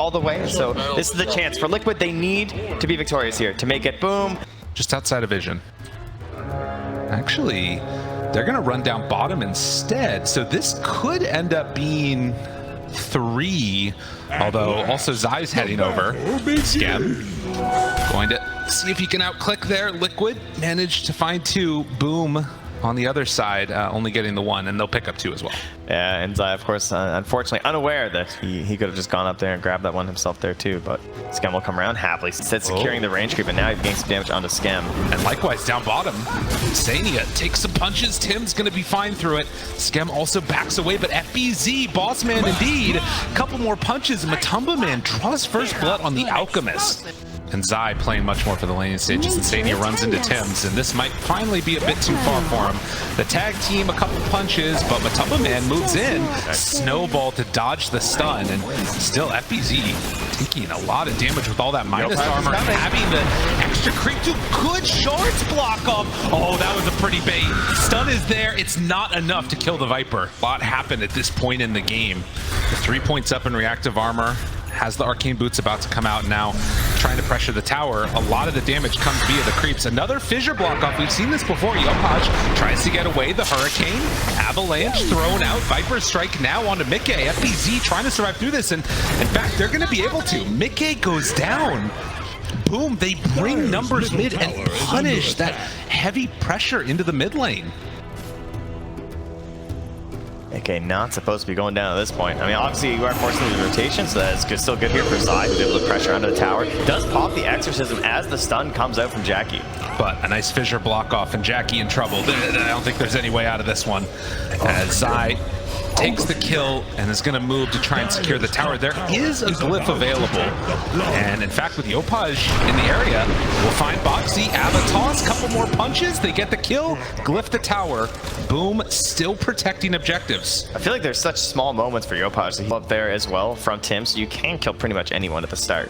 all the way. So this is the chance for Liquid. They need to be victorious here to make it. Boom. Just outside of vision. Actually, they're going to run down bottom instead. So this could end up being 3, although also Zai's heading over. Skem going to see if he can outclick there. Liquid managed to find 2. Boom on the other side, only getting the 1, and they'll pick up 2 as well. Yeah, and Zai, of course, unfortunately unaware that he could have just gone up there and grabbed that one himself there too, but Skem will come around happily. Instead securing the range creep, and now he gains some damage onto Skem. And likewise down bottom, Sania takes some punches. Tim's gonna be fine through it. Skem also backs away, but FBZ, boss man indeed. A couple more punches, and Matumba Man draws first blood on the Alchemist. And Zai playing much more for the laning stages, and Sania runs into Tim's, and this might finally be a bit too far for him. The tag team, a couple punches, but Matumba Man moves in. Snowball to dodge the stun, and still FBZ taking a lot of damage with all that minus armor, having the extra creep to good shards block off. Oh, that was a pretty bait. Stun is there, it's not enough to kill the Viper. A lot happened at this point in the game. The 3 points up in reactive armor, has the arcane boots about to come out now, trying to pressure the tower. A lot of the damage comes via the creeps. Another fissure block off. We've seen this before. Yopaj tries to get away. The Hurricane, Avalanche thrown out. Viper strike now onto Mickey. FBZ trying to survive through this, and in fact, they're going to be able to. Mickey goes down. Boom, they bring numbers mid and punish that heavy pressure into the mid lane. Okay, not supposed to be going down at this point. I mean, obviously you are forcing the rotation, so that's good, still good here for Zai, who's able to pressure under the tower. Does pop the exorcism as the stun comes out from Jackie. But a nice fissure block off, and Jackie in trouble. I don't think there's any way out of this one. As Zai takes the kill and is going to move to try and secure the tower. There is a glyph available, and in fact with Yopaj in the area, we'll find Boxy, Avatos, couple more punches, they get the kill, glyph the tower. Boom, still protecting objectives. I feel like there's such small moments for Yopaj to up there as well from Tim, so you can kill pretty much anyone at the start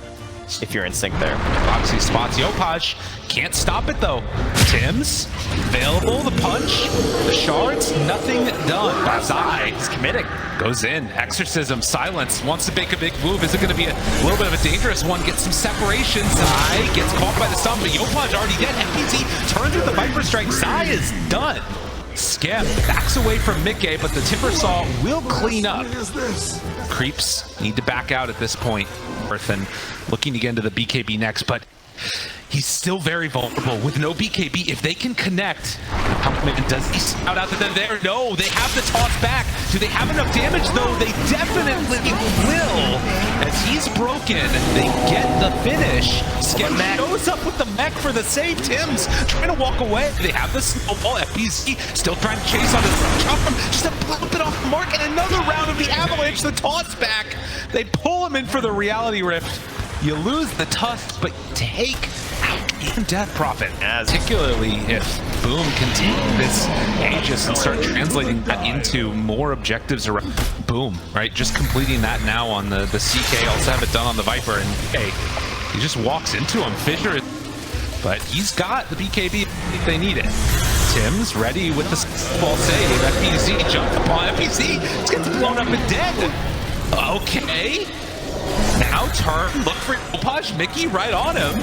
if you're in sync there. Boxy spots Yopaj, can't stop it though. Tim's available, the punch, the shards, nothing done. Zai is committing. Goes in, exorcism, silence, wants to make a big move. Is it going to be a little bit of a dangerous one? Gets some separation. Zai gets caught by the stun, but Yopaj already dead. FPZ turns with the Viper Strike. Zai is done. Skem backs away from Mickey, but the Timber Saw will clean up. Creeps need to back out at this point. And looking to get into the BKB next, but he's still very vulnerable with no BKB. If they can connect, does he scout out that they're there? No, they have the toss back. Do they have enough damage though? They definitely will. As he's broken, they get the finish. Skem goes up with the mech for the save. Tim's trying to walk away. They have the snowball. FBZ still trying to chase on his chop him just a little bit off the mark, and another round of the Avalanche, the toss back. They pull him in for the reality rift. You lose the tusk, but take out in Death Prophet. Particularly if Boom can take this Aegis and start translating that into more objectives around Boom, right? Just completing that now on the CK, also have it done on the Viper, and hey, he just walks into him. Fissure, but he's got the BKB if they need it. Tim's ready with the ball save. FPZ jump upon FPZ. It's getting blown up and dead. Okay. Now turn, look for Yopaj, Mickey right on him.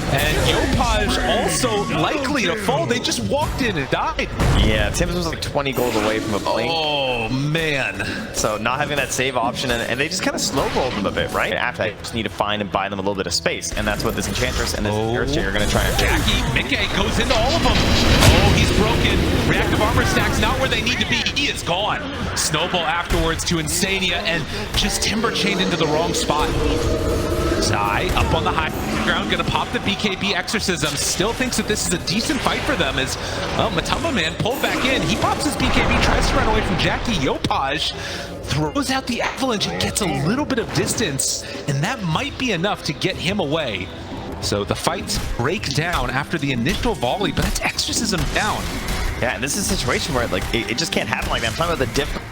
And Yopaj also likely to fall. They just walked in and died. Yeah, Tim's was like 20 gold away from a blink. Oh, man. So not having that save option, and they just kind of slow-rolled them a bit, right? After that, you just need to find and buy them a little bit of space, and that's what this Enchantress and this Earthshare are going to try and do. Jackie, Mickey goes into all of them. Oh, he's broken. Reactive armor stack's not where they need to be. He is gone. Snowball afterwards to Insania, and just Timber chained into the wrong spot. Zai up on the high ground, gonna pop the BKB exorcism. Still thinks that this is a decent fight for them as, well, Matumba Man pulled back in. He pops his BKB, tries to run away from Jackie. Yopaj throws out the Avalanche and gets a little bit of distance, and that might be enough to get him away. So the fights break down after the initial volley, but that's exorcism down. Yeah, and this is a situation where like it just can't happen like that. I'm talking about the difference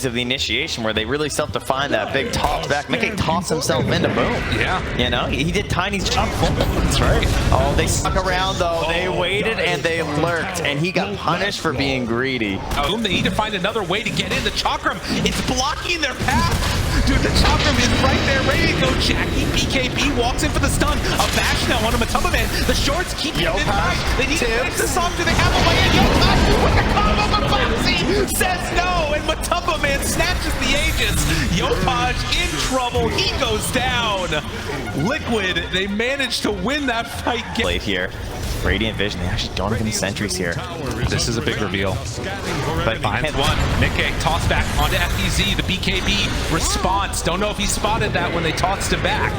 of the initiation where they really self-define that big toss back. Mickey tossed himself into Boom. Yeah. You know, he did Tiny's jump. That's right. Oh, they stuck around though. They waited and they lurked, and he got punished for being greedy. Boom, they need to find another way to get in. The Chakram, it's blocking their path. Dude, the chopper is right there, ready to go. Jackie, BKB walks in for the stun. A bash now on a Matumba Man. The shorts keep him in mind. They need to finish this off. Do they have a way in? Yokai with the combo, but Foxy says no, and Matumba Man snatches the Aegis. Yopaj in trouble. He goes down. Liquid, they managed to win that fight. Played here. Radiant Vision, they actually don't have any sentries here. This is a big reveal. But Finds one. Nikkei toss back onto FBZ. The BKB response. Don't know if he spotted that when they tossed him back.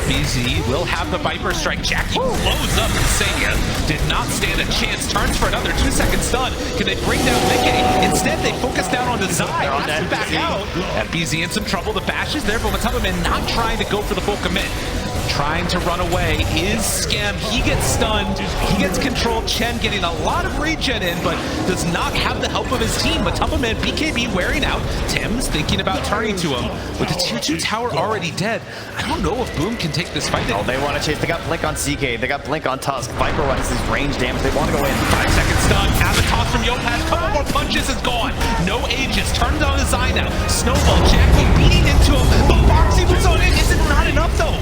FBZ will have the Viper strike. Jackie blows up Insania. Did not stand a chance. Turns for another 2-second stun. Can they bring down Nikkei? Instead, they focus down onto Zai. Has to back out. FBZ in some trouble. The bash is there, but Matumba Man not trying to go for the full commit. Trying to run away is Scam. He gets stunned. He gets controlled. Chen getting a lot of regen in, but does not have the help of his team. Matumba Man, BKB wearing out. Tim's thinking about turning to him. With the tier 2 tower already dead, I don't know if Boom can take this fight. Oh, they want to chase. They got Blink on CK. They got Blink on Tusk. Viper runs his range damage. They want to go in. 5-second stun. Have a toss from Yopaj. Couple more punches is gone. No Aegis. Turned on his Zai now. Snowball. Jackie beating into him. But Foxy was on it. Is it not enough though?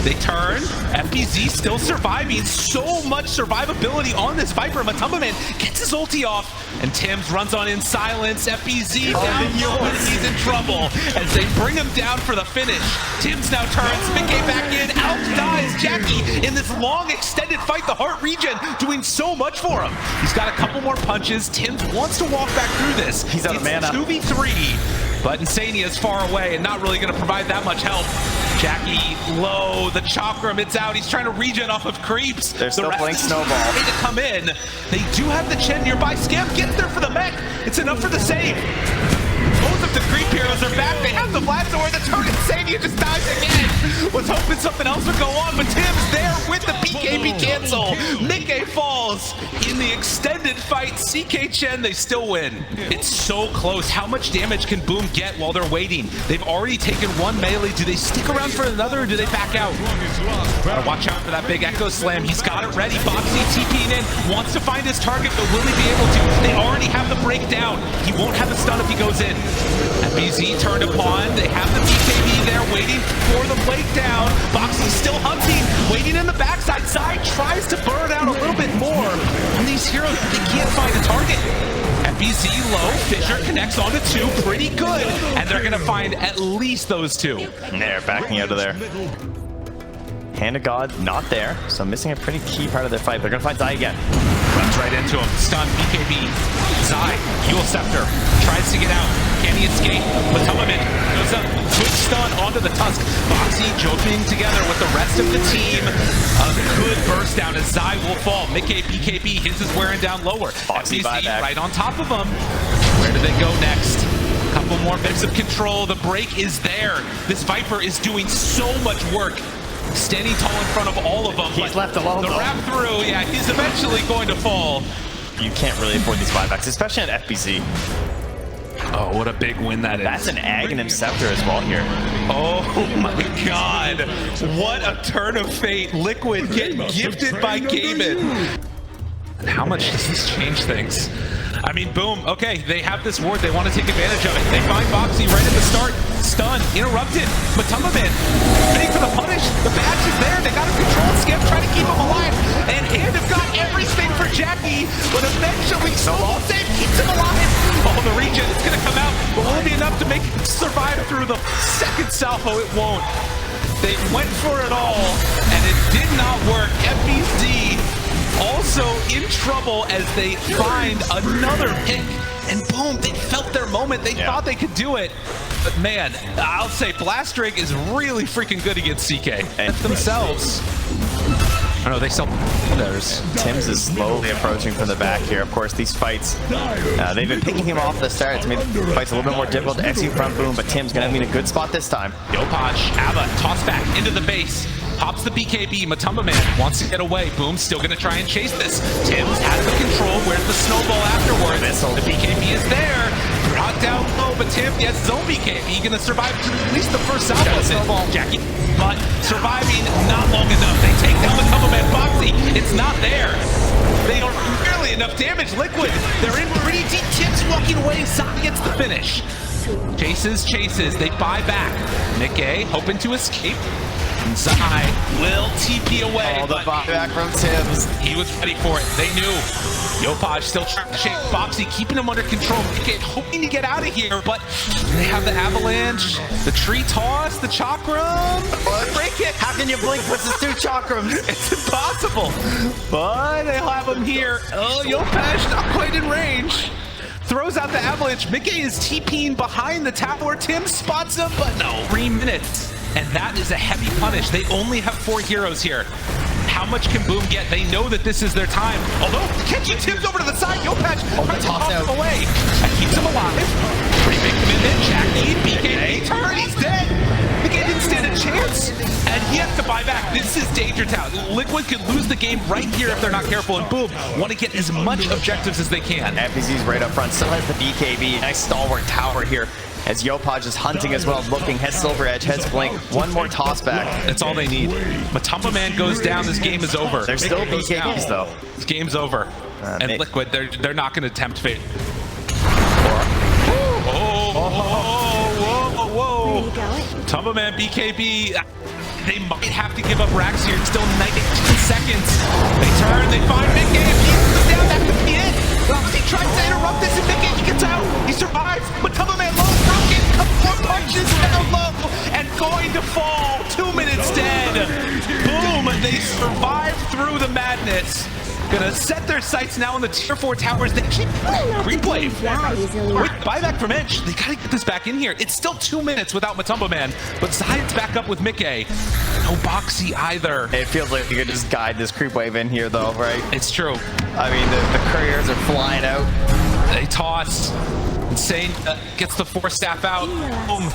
They turn. FBZ still surviving. So much survivability on this Viper. Matumba Man gets his ulti off, and Tims runs on in silence. FBZ down low, and he's in trouble as they bring him down for the finish. Tims now turns. Mickey back in. Out dies Jackie in this long extended fight. The heart regen doing so much for him. He's got a couple more punches. Tims wants to walk back through this. He's out of mana. 2v3. But Insania is far away and not really going to provide that much help. Jackie low, the chakram, it's out. He's trying to regen off of creeps. They're still playing Snowball. Ready to come in. They do have the Chen nearby. Scam gets there for the mech. It's enough for the save. Both of the creep heroes are back. They have the Vladimir. The turn Insania just dies again. Was hoping something else would go on, but Tim's there with the BKB cancel. Nikkei falls in the extended fight. CK Chen, they still win. It's so close. How much damage can Boom get while they're waiting? They've already taken one melee. Do they stick around for another, or do they back out? Gotta watch out for that big Echo Slam. He's got it ready. Boxy TPing in. Wants to find his target, but will he be able to? They already have the breakdown. He won't have the stun if he goes in. FBZ turned upon. They have the BKB there waiting for the breakdown. Boxy still hunting, waiting in the backside. Zai tries to burn out a little bit more. And these heroes, they can't find a target. FBZ low. Fisher connects onto 2. Pretty good. And they're going to find at least those 2. And they're backing out of there. Hand of God not there, so missing a pretty key part of their fight. They're going to find Zai again. Runs right into him. Stun, BKB. Zai, Fuel Scepter. Tries to get out. Can he escape? Matumba Man goes up. Quick stun onto the Tusk. Boxy joking together with the rest of the team. A good burst down as Zai will fall. Mickey, BKB, his is wearing down lower. Foxy right on top of him. Where do they go next? Couple more bits of control. The break is there. This Viper is doing so much work. Standing tall in front of all of them. He's left alone. The wrap through, yeah, he's eventually going to fall. You can't really afford these 5x, especially at FBZ. Oh, what a big win that is. That's an Aghanim Scepter as well here. Oh my god. What a turn of fate. Liquid getting gifted by Gaiman. And how much does this change things? I mean, Boom, okay, they have this ward, they want to take advantage of it. They find Boxy right at the start, stun, interrupted. Matumba Man, waiting for the punish, the badge is there, they got him controlled, Skip trying to keep him alive, and Hand have got everything for Jackie, but eventually Snowball save keeps him alive. Oh, the regen is going to come out, but will it be enough to make him survive through the second salvo? It won't. They went for it all, and it did not work. FBZ also in trouble as they find another pick, and boom, they felt their moment. They thought they could do it, but man, I'll say Blast Rig is really freaking good against CK and themselves. I don't know, they sell theirs. Tims is slowly approaching from the back here. Of course, these fights, they've been picking him off at the start. It's made the fights a little bit more difficult to execute from Boom, but Tim's going to be in a good spot this time. Yopaj, Ava, toss back into the base. Pops the BKB, Matumba Man wants to get away. Boom's still going to try and chase this. Tim's has the control. Where's the snowball afterwards? The BKB is there. Brought down low, but Tim, yes, his own BKB. Going to survive at least the first salvo. Snowball, Jackie, but surviving not long enough. They take down Matumba Man. Boxy, it's not there. They don't barely enough damage. Liquid, they're in pretty deep. Tim's walking away. Zai gets the finish. Chases. They buy back. Mickey hoping to escape. Zai will TP away. Oh, the buyback from Tims. He was ready for it. They knew. Yopaj still trying to shake Boxy, keeping him under control. Mickey hoping to get out of here, but they have the avalanche, the tree toss, the chakram. Break it. How can you blink versus 2 chakrams? It's impossible. But they'll have him here. Oh, Yopaj not quite in range. Throws out the avalanche. Mickey is TPing behind the tower. Tim spots him, but no. 3 minutes. And that is a heavy punish. They only have 4 heroes here. How much can Boom get? They know that this is their time. Although, catching Tim's over to the side. Yopaj tries to toss him away. That keeps him alive. Pretty big commitment. Jackie, BKB, turn, he's dead. Mickey didn't stand a chance. And he has to buy back. This is Danger Town. Liquid could lose the game right here if they're not careful. And Boom want to get as much objectives as they can. FBZ's right up front. Still has the BKB. Nice stalwart tower here. As Yopaj is hunting as well, looking, heads Silver Edge, heads Blink, one more toss back. That's all they need. Matumba Man goes down, this game is over. There's still BKBs though. This game's over. And Liquid, they're not going to tempt fate. Whoa. Matumba Man, BKB, they might have to give up racks here. It's still 19 seconds. They turn, they find Mickey. If he goes down, that could be it. He tries to interrupt this, and Mickey, he gets out. He survives. Matumba Man low, broken. Couple more punches down low, and going to fall. 2 minutes dead. Boom, they survive through the madness. Gonna set their sights now on the tier 4 towers. They keep creep wave. With buyback from Edge, they gotta get this back in here. It's still 2 minutes without Matumba Man, but Zion's back up with Mickey. No Boxy either. It feels like you could just guide this creep wave in here though, right? It's true. I mean, the couriers are flying out. They toss. Insane gets the 4 staff out. Boom.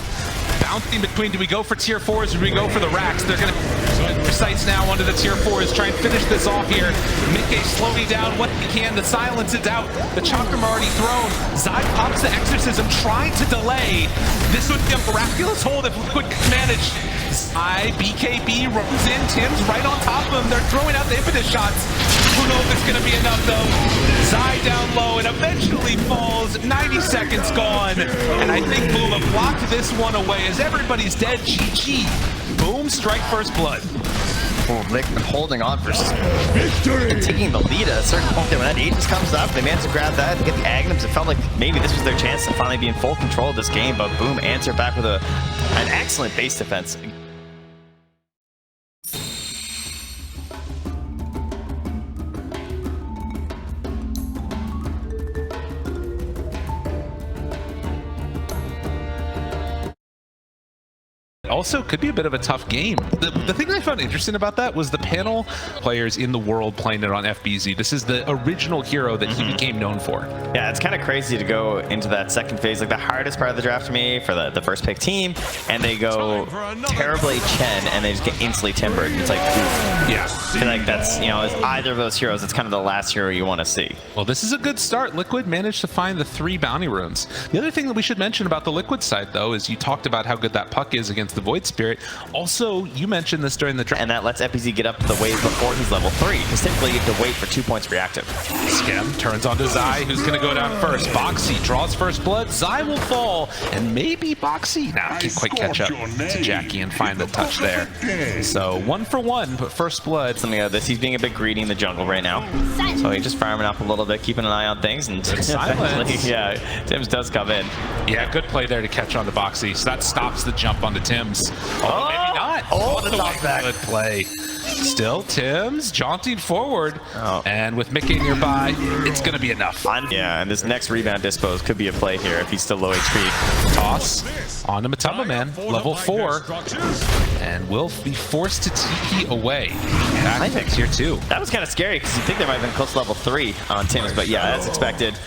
Bouncing between, do we go for tier 4s or do we go for the racks? They're going to their sights now onto the tier 4s, try and finish this off here. Mickey slowing down what he can. The silence is out. The chakram already thrown. Zai pops the exorcism, trying to delay. This would be a miraculous hold if Liquid could manage. Zai, BKB runs in. Tim's right on top of him. They're throwing out the impetus shots. Who knows if it's going to be enough though. Zai down low and eventually falls. 90 seconds gone. And I think Boom have blocked this one away as everybody's dead. GG. Boom, strike first blood. Oh, Liquid holding on for and taking the lead at a certain point. When that Aegis comes up, they managed to grab that and get the Agnums. It felt like maybe this was their chance to finally be in full control of this game, but Boom answered back with an excellent base defense. Also, could be a bit of a tough game. The thing I found interesting about that was the panel players in the world playing it on FBZ. This is the original hero that he became known for. Yeah, it's kind of crazy to go into that second phase, like the hardest part of the draft for me, for the first pick team, and they go terribly Chen, and they just get instantly timbered. It's like, oof. Yeah. I feel like that's, you know, as either of those heroes, it's kind of the last hero you want to see. Well, this is a good start. Liquid managed to find the 3 bounty runes. The other thing that we should mention about the Liquid side, though, is you talked about how good that puck is against the Void Spirit. Also, you mentioned this during the draft. And that lets FBZ get up to the wave before he's level 3, because typically you have to wait for 2 points reactive. Skem turns onto Zai, who's going to go down first. Boxy draws first blood. Zai will fall, and maybe Boxy can't quite catch up to Jackie and find the touch there. So 1 for 1, but first blood. Something like this. He's being a bit greedy in the jungle right now, so he's just farming up a little bit, keeping an eye on things, and silence. Yeah, Tims does come in. Yeah, good play there to catch on to Boxy. So that stops the jump onto Tims. Oh, maybe not. Oh, the knockback. Good play. Still Tims jaunting forward, and with Mickey nearby, it's going to be enough. Yeah, and this next rebound dispose could be a play here if he's still low HP. Toss onto Matumba Man, level 4, and will be forced to TP away. I think tier 2. That was kind of scary because you think there might have been close to level 3 on Tims, but yeah, that's expected.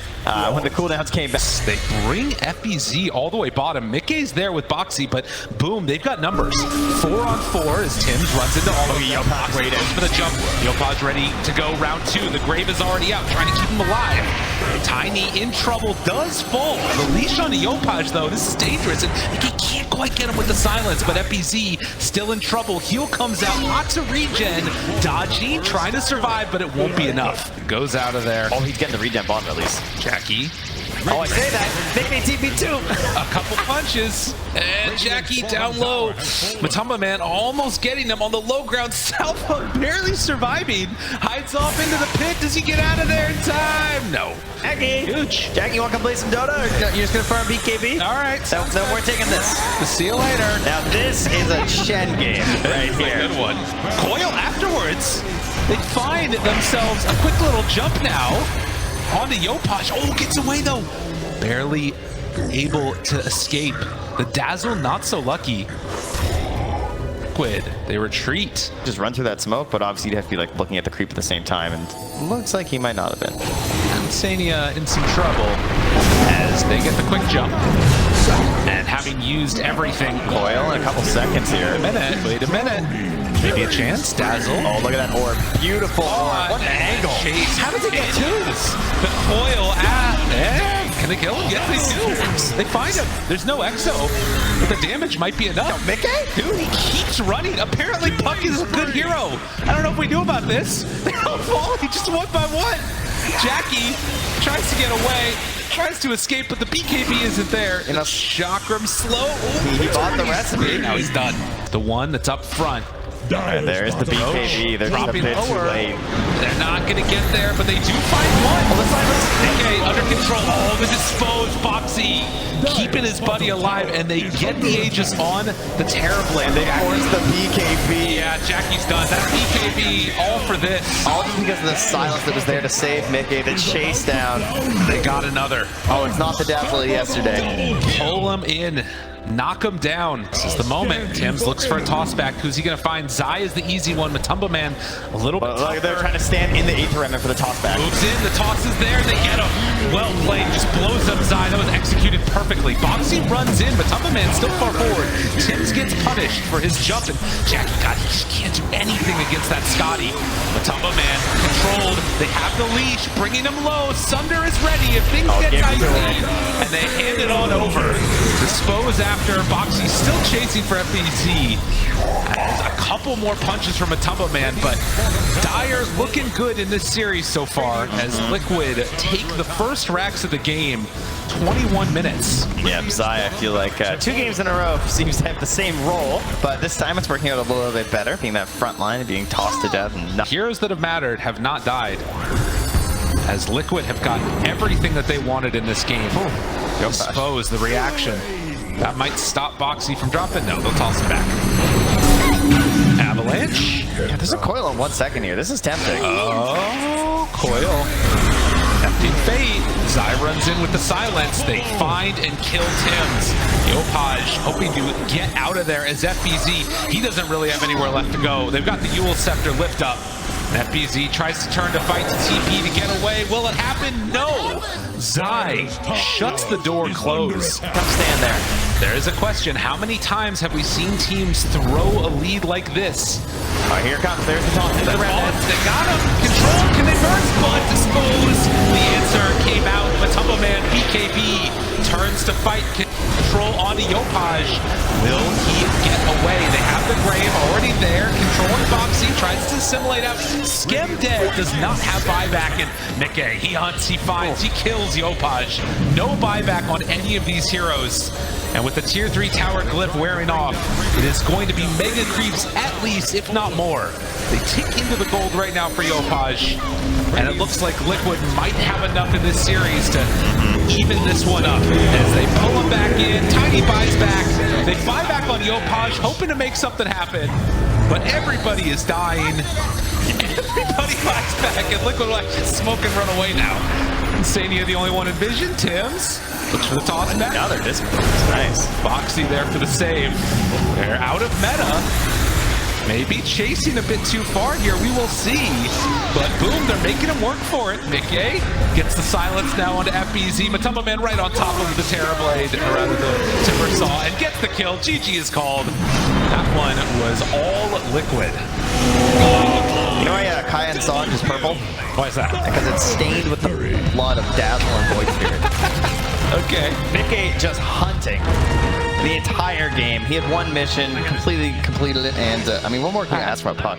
When the cooldowns came back, they bring FBZ all the way bottom. Mickey's there with Boxy, but Boom, they've got numbers. 4 on 4 as Tims runs into all of them. Yopaj waiting for the jump. Yopaj ready to go round 2. The Grave is already out, trying to keep him alive. Tiny in trouble, does fall. The leash on Yopaj though, this is dangerous, and he can't quite get him with the silence, but FBZ still in trouble. Heal comes out, lots of regen. Dodgy, trying to survive, but it won't be enough. Goes out of there. Oh, he's getting the regen bottom at least. Jackie Oh, I say that. They may TP too. A couple punches, and Jackie down low. Matumba Man almost getting him on the low ground. Southpaw barely surviving. Hides off into the pit. Does he get out of there in time? No. Jackie. Huge. Jackie, you want to come play some Dota? Or you're just going to farm BKB? All right. No, we're taking this. See you later. Now, this is a Shen game right here. Good one. Coil afterwards. They find themselves a quick little jump now onto Yopaj. Oh, gets away though. Barely able to escape. The Dazzle not so lucky. Liquid, they retreat. Just run through that smoke, but obviously you'd have to be like looking at the creep at the same time, and looks like he might not have been. Insania in some trouble as they get the quick jump. And having used everything. Coil in a couple seconds here. Wait a minute. Maybe a chance. Dazzle. Oh, look at that orb. Beautiful orb. What an angle. Chase. How does it get twos? But Coil can they kill him? Yes, they do. They find him. There's no exo, but the damage might be enough. Mickey? Dude, he keeps running. Apparently, Puck is a good hero. I don't know if we knew about this. They're all falling just one by one. Jackie tries to get away, tries to escape, but the BKB isn't there. You know, Chakram slow. He bought the recipe. Now he's done. The one that's up front. And there's the BKB. They're just a bit too late. They're not going to get there, but they do find one. Oh, the silence. Okay, under control. Oh, the disposed Boxy keeping his buddy alive, and they get the Aegis on the Terrorblade. They force the BKB. Yeah, Jackie's done. That BKB all for this. All just because of the silence that was there to save Mickey. The chase down. They got another. Oh, it's not the Dazzle yesterday. Pull him in. Knock him down. This is the moment. Tim's looks for a toss back. Who's he going to find? Zai is the easy one. Matumba Man a little bit tougher. They're trying to stand in the Aether remnant for the toss back. Moves in. The toss is there. They get him. Well played. Just blows up Zai. That was executed perfectly. Boxy runs in. Matumba Man still far forward. Tims gets punished for his jump. And Jackie, God, he just can't do anything against that Scotty. Matumba Man controlled. They have the leash. Bringing him low. Sunder is ready. If things get dicey. And they hand it on over. Dispose after. Boxy still chasing for FBZ. As a couple more punches from Matumba Man, but Dire looking good in this series so far as Liquid take the first racks of the game. 21 minutes. Yeah, Zai, I feel like 2 games in a row seems to have the same role, but this time it's working out a little bit better, being that front line and being tossed to death. And heroes that have mattered have not died, as Liquid have gotten everything that they wanted in this game. Dispose, the reaction. That might stop Boxy from dropping. No, they'll toss him back. Avalanche. Yeah, there's a Coil in 1 second here. This is tempting. Oh, Coil. Tempting fate. Zai runs in with the silence. They find and kill Tims. Yopaj hoping to get out of there as FBZ. He doesn't really have anywhere left to go. They've got the Yule Scepter lift up. FBZ tries to turn to fight to TP to get away. Will it happen? No! Zai shuts the door close. Come stand there. There is a question. How many times have we seen teams throw a lead like this? All right, here it comes. There's the toss. They got him. Control. Can they burn? But dispose. The answer came out. Matumba Man BKB turns to fight. Control onto Yopaj. Will he get away? They have the Grave already there. Controlling Boxy. Tries to assimilate out. Skem Dead does not have buyback. And Mickey, he hunts, he finds, he kills Yopaj. No buyback on any of these heroes. And with the tier 3 tower glyph wearing off, it is going to be mega creeps at least, if not more. They tick into the gold right now for Yopaj. And it looks like Liquid might have enough in this series to even this one up. As they pull him back in, Tiny buys back. They buy back on Yopaj, hoping to make something happen. But everybody is dying. Everybody buys back, and Liquid will actually smoke and run away now. Insania the only one in vision. Tims looks for the toss back. Now they're disciplined. Nice. Boxy there for the save. They're out of meta. Maybe chasing a bit too far here. We will see. But boom, they're making him work for it. Mickey gets the silence now onto FBZ. Matumba Man right on top of the Terrorblade, or rather the Timbersaw, and gets the kill. GG is called. That one was all Liquid. You know why Cayenne Song is purple? Why is that? Because it's stained with the blood of Dazzle and Void Spirit. Okay. Mickey just hunting the entire game. He had one mission, completely completed it, and I mean, what more can you ask for a puck?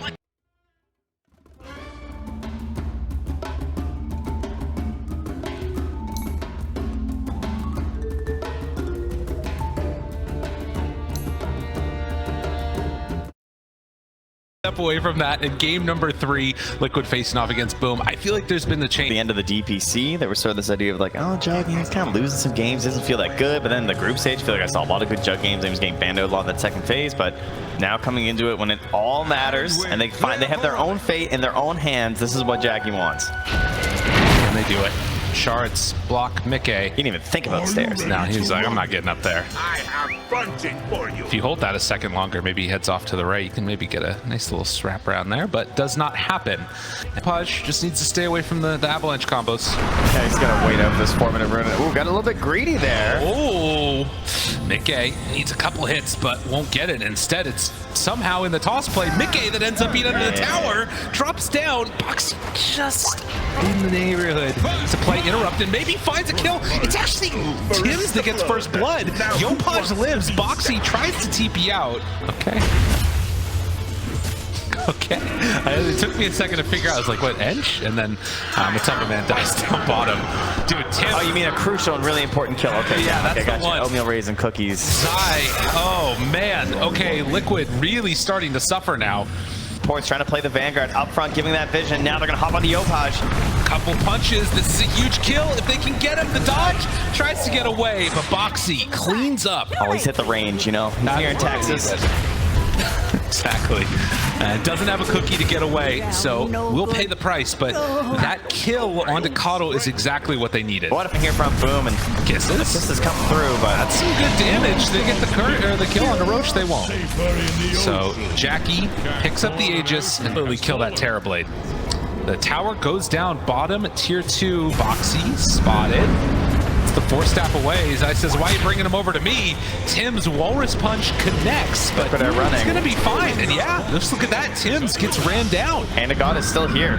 Step away from that in game number 3, Liquid facing off against Boom. I feel like there's been the change. The end of the DPC, there was sort of this idea of like, oh, Jug, he's kind of losing some games, doesn't feel that good. But then the group stage, I feel like I saw a lot of good Jug games. He was getting banned out a lot in that second phase, but now coming into it when it all matters and they have their own fate in their own hands. This is what Jackie wants. And they do it. Shards block Mickey. He didn't even think about the stairs. No, he was like, I'm not getting up there. I have fronted for you. If you hold that a second longer, maybe he heads off to the right. You can maybe get a nice little strap around there, but does not happen. Pudge just needs to stay away from the avalanche combos. Yeah, he's gonna wait out this 4-minute rune. Ooh, got a little bit greedy there. Oh, Mickey needs a couple hits, but won't get it. Instead, it's somehow in the toss play, Mickey that ends up being under the tower, drops down, Boxy just in the neighborhood to play interrupted, maybe finds a kill. It's actually Tim's that gets first blood. Yopaj lives, Boxy tries to TP out. Okay. Okay. It took me a second to figure out. I was like, what, Ench? And then Matumba Man dies down bottom. Dude, Tim. Oh, you mean a crucial and really important kill. Okay, yeah, that's okay, the one. Oatmeal raisin cookies. Zai. Oh, man. Okay, Liquid really starting to suffer now. Port's trying to play the Vanguard up front, giving that vision. Now they're going to hop on the Yopaj. Couple punches. This is a huge kill. If they can get him, the dodge tries to get away, but Boxy cleans up. Always hit the range, you know. He's here in Texas. Exactly. Doesn't have a cookie to get away, so we'll pay the price, but that kill onto Kato is exactly what they needed. What if I hear from Boom and Kisses? Kisses come through, but that's some good damage. They get the kill on the Roche, they won't. So Jackie picks up the Aegis and literally kill that Terrorblade. The tower goes down bottom, tier 2, Boxy spotted. The 4-step away. Zai says, why are you bringing him over to me? Tim's Walrus Punch connects, but it's going to be fine. And yeah, just look at that. Tim's gets ran down. And God is still here.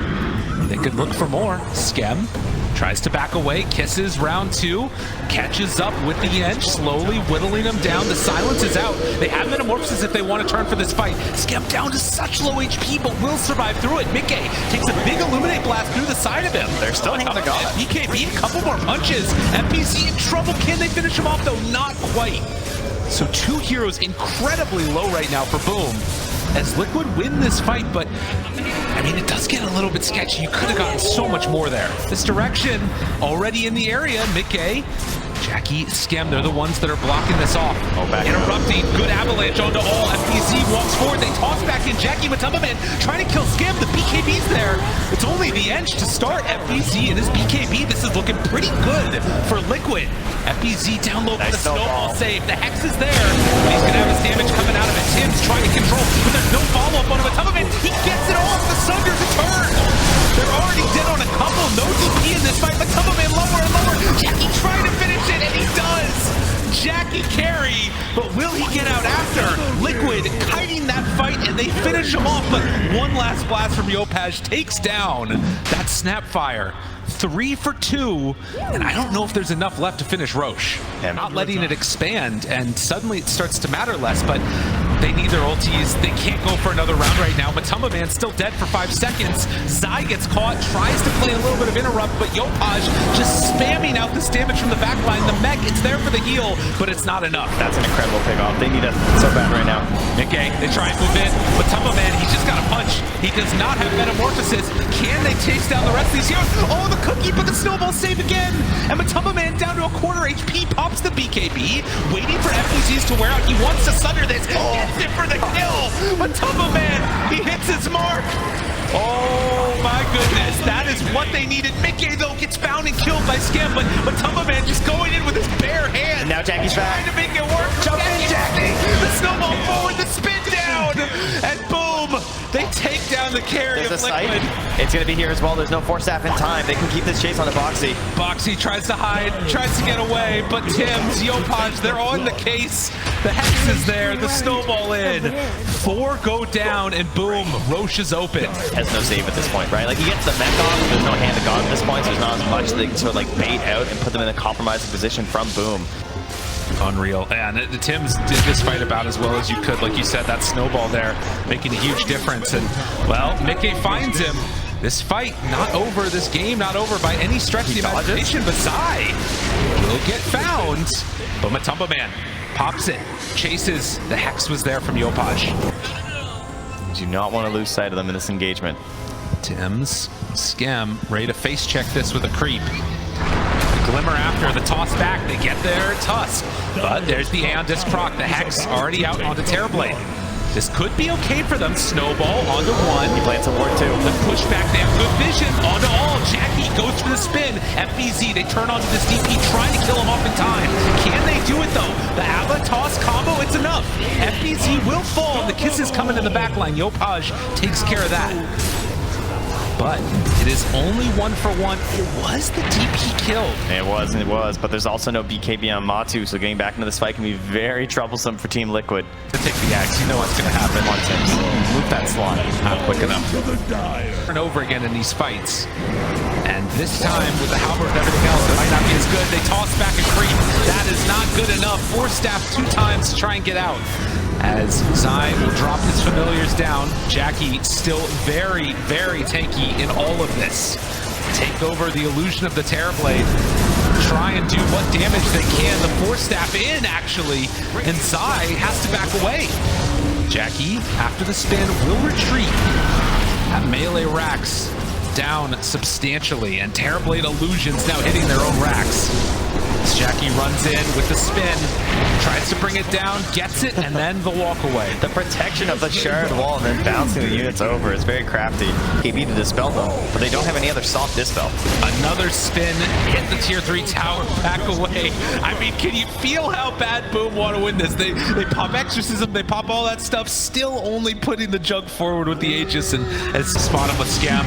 They could look for more. Skem tries to back away. Kisses round 2. Catches up with the Ench, slowly whittling him down. The silence is out. They have Metamorphosis if they want to turn for this fight. Skem down to such low HP, but will survive through it. Mickey takes a big Illuminate Blast through the side of him. They're still hanging the God. BKB, a couple more punches. MPC in trouble. Can they finish him off, though? Not quite. So 2 heroes incredibly low right now for Boom, as Liquid win this fight, but I mean, it does get a little bit sketchy. You could have gotten so much more there. This direction already in the area. Mickey, Jackie, Skem, they're the ones that are blocking this off. Oh, back interrupting, good avalanche onto all. FPZ walks forward, they toss back in. Jackie Matumba Man trying to kill Skem. The BKB's there. It's only the Ench to start. FPZ and his BKB. This is looking pretty good for Liquid. FPZ down low for the snowball save. The Hex is there, but he's gonna have his damage coming out of it. Tim's trying to control, but there's no follow-up on him. Matumba Man, he gets it off. The Sunders return. They're already dead on a couple. No DP in this fight. Matumba Man lower and lower. Jackie trying to finish it, and he does. Jackie carry, but will he get out after? Liquid kiting that fight, and they finish him off, but one last blast from Yopaj takes down that Snapfire. 3 for 2, and I don't know if there's enough left to finish Roche. Not letting it expand, and suddenly it starts to matter less, but they need their ultis. They can't go for another round right now. Matumba Man still dead for 5 seconds. Zai gets caught, tries to play a little bit of interrupt, but Yopaj just spamming out this damage from the backline. The mech, it's there for the heal, but it's not enough. That's an incredible pick-off. They need it so bad right now. Mickey, they try and move in. Matumba Man, he just got a punch. He does not have Metamorphosis. Can they chase down the rest of these heroes? Oh, the cookie, but the snowball save again. And Matumba Man down to a quarter HP, pops the BKB, waiting for FPZs to wear out. He wants to sunder this. Gets it for the kill. Matumba Man, he hits his mark. Oh my goodness, that is what they needed. Mickey, though, gets found and killed by Skem, but Matumba Man just going in with his bare hands. And now Jackie's back. Trying to make it work. Jump in, Jackie. The snowball forward, the spin down, and boom, they take down the carry of Liquid. It's going to be here as well. There's no 4-staff in time. They can keep this chase on the Boxy. Boxy tries to hide, tries to get away, but Tim's, Yopaj, they're on the case. The Hex is there, the snowball in. 4 go down, and boom, Roche is open. Has no save at this point, right? Like, he gets the mech off, but there's no hand of God at this point, so there's not as much that they can sort of like bait out and put them in a compromising position from Boom. Unreal. And the Tims did this fight about as well as you could. Like you said, that snowball there making a huge difference. And, well, Mickey finds him. This fight not over, this game not over by any stretch of the imagination, but Zai will get found. But Matumba Man pops it, chases. The Hex was there from Yopaj. Do not want to lose sight of them in this engagement. Tim's Skem ready to face check this with a creep. The Glimmer after the toss back. They get their Tusk, but there's the Aeon Disc proc. The Hex already out onto Terrorblade. This could be okay for them. Snowball onto one. He plants a ward too. The pushback, they have good vision. Onto all. Jackie goes for the spin. FBZ, they turn onto this DP, trying to kill him off in time. Can they do it though? The Ava toss combo, it's enough. FBZ will fall, and the kisses coming in the back line. Yopaj takes care of that. But it is only 1-for-1. It was the DP kill. It was, but there's also no BKB on Matu, so getting back into this fight can be very troublesome for Team Liquid. To take the axe, you know what's going to happen. On Tims. Move that slot. Not quick enough. Over and over again in these fights. And this time, with the halberd and everything else, it might not be as good. They toss back a creep. That is not good enough. Force staff 2 times to try and get out. As Zai will drop his familiars down, Jackie still very, very tanky in all of this. Take over the illusion of the Terrorblade, try and do what damage they can. The Force Staff in, actually, and Zai has to back away. Jackie, after the spin, will retreat. That melee racks down substantially, and Terrorblade illusions now hitting their own racks. As Jackie runs in with the spin, tries to bring it down, gets it, and then the walk away. The protection of the shard wall and then bouncing the units over is very crafty. KB to dispel them, but they don't have any other soft dispel. Another spin, hit the tier 3 tower, back away. I mean, can you feel how bad Boom want to win this? They pop Exorcism, they pop all that stuff, still only putting the jug forward with the Aegis, and as spot him with Scam.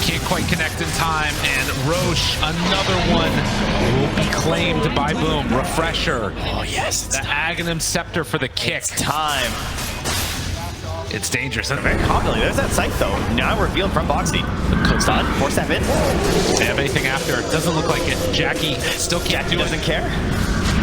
Can't quite connect in time, and Roche, another one, will be claimed by Boom. Refresher. Oh yes, the Aghanim Scepter for the kick. It's time. It's dangerous. Very confidently. There's that sight though. Now revealed from Boxy. Stun, Force Staff in. They have anything after. Doesn't look like it. Jackie still can't do it. Doesn't care.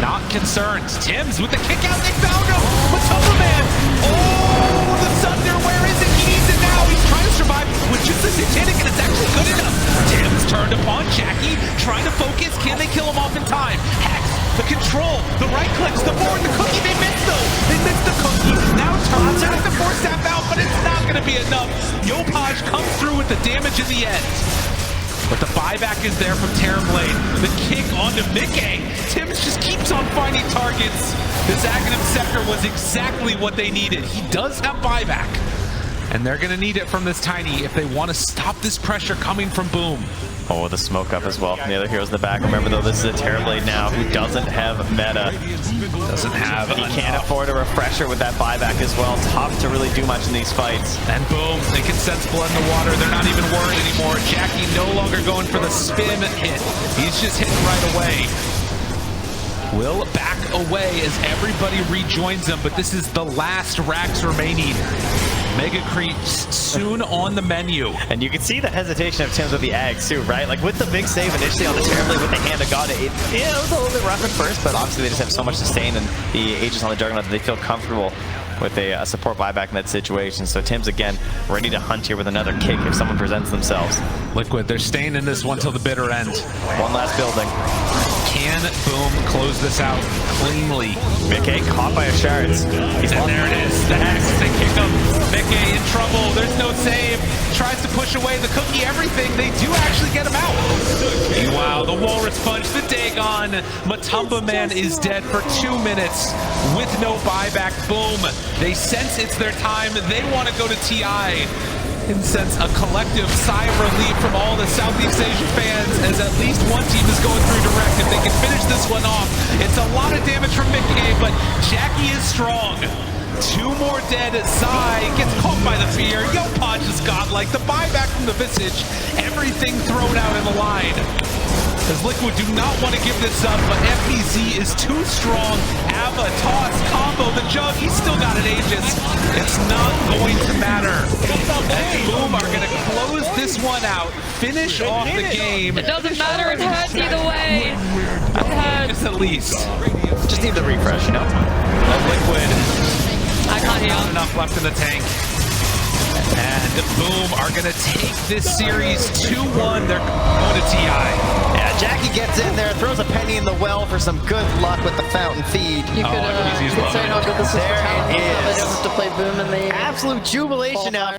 Not concerned. Tims with the kick out. They found him. Matumba Man. Oh, the Thunder. Where is it? He needs it now. He's trying to survive with just the Satanic, and it's actually good enough. Tims turned upon Jackie, trying to focus. Can they kill him off in time? Hex, the control, the right clicks, the board, the cookie. They missed though. They missed the cookie. Now turns out the Force Staff out, but it's not going to be enough. Yopaj comes through with the damage in the end. But the buyback is there from Terrorblade. The kick onto Mickey. Tims just keeps on finding targets. This Aghanim Scepter was exactly what they needed. He does have buyback. And they're going to need it from this Tiny if they want to stop this pressure coming from Boom. Oh, the smoke up as well from the other heroes in the back. Remember though, this is a Terrorblade now who doesn't have meta. Doesn't have He can't afford a refresher with that buyback as well. Tough to really do much in these fights. And Boom, they can sense blood in the water. They're not even worried anymore. Jackie no longer going for the spin hit. He's just hitting right away. Will back away as everybody rejoins him, but this is the last racks remaining. Mega Creeps soon on the menu. And you can see the hesitation of Tims with the Ags too, right? Like with the big save initially on the Terrorblade with the Hand of God, it was a little bit rough at first, but obviously they just have so much sustain and the Aegis on the Juggernaut that they feel comfortable with a support buyback in that situation. So Tims again ready to hunt here with another kick if someone presents themselves. Liquid, they're staying in this one till the bitter end. One last building. Can Boom close this out cleanly? Mickey caught by a shards. And there it is. The Hex, they kick him. Mickey in trouble. There's no save. Tries to push away the cookie, everything. They do actually get him out. Meanwhile, the Walrus Punch, the Dagon. Matumba Man is dead for 2 minutes with no buyback. Boom. They sense it's their time. They want to go to TI. And sense a collective sigh of relief from all the Southeast Asia fans as at least one team is going through direct. If they can finish this one off, it's a lot of damage from Mickey, but Jackie is strong. 2 more dead. Zai gets caught by the fear. Yopaj is godlike. The buyback from the Visage. Everything thrown out in the line. As Liquid do not want to give this up, but FBZ is too strong. Ava, toss, combo, the jug, he's still got an Aegis. It's not going to matter. And Boom are going to close this one out, finish off the game. It doesn't matter, it's heads either way. It's heads. At least. Just need the refresh, you know? Liquid. I can't hear. Not enough left in the tank. And Boom are going to take this series 2-1. They're going to TI. Yeah, Jackie gets in there, throws a penny in the well for some good luck with the fountain feed. You could say no, but this is There it is. They don't have to play Boom in the Absolute jubilation now.